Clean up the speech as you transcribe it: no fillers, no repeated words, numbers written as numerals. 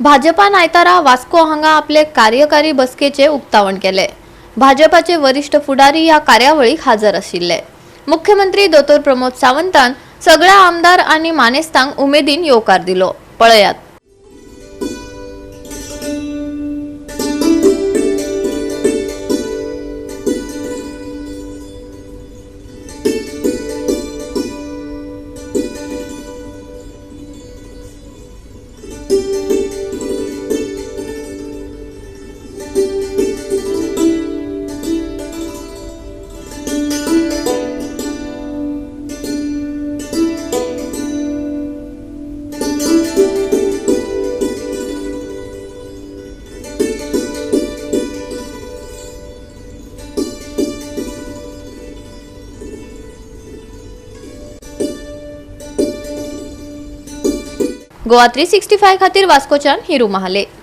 भाजपा नायतारा वास्को हांगा आपले कार्यकारी बसकेचे उक्तावण केले। भाजपाचे वरिष्ठ फुडारी या कार्यावळीक हाजर आशिल्ले। मुख्यमंत्री दोतोर प्रमोद सावंतान सगळ्या आमदार आणि मानेस्तांक उमेदीन येवकार दिलो। पळयात। गोवा 365 खातीर वास्कोच्यान हिरू महाले।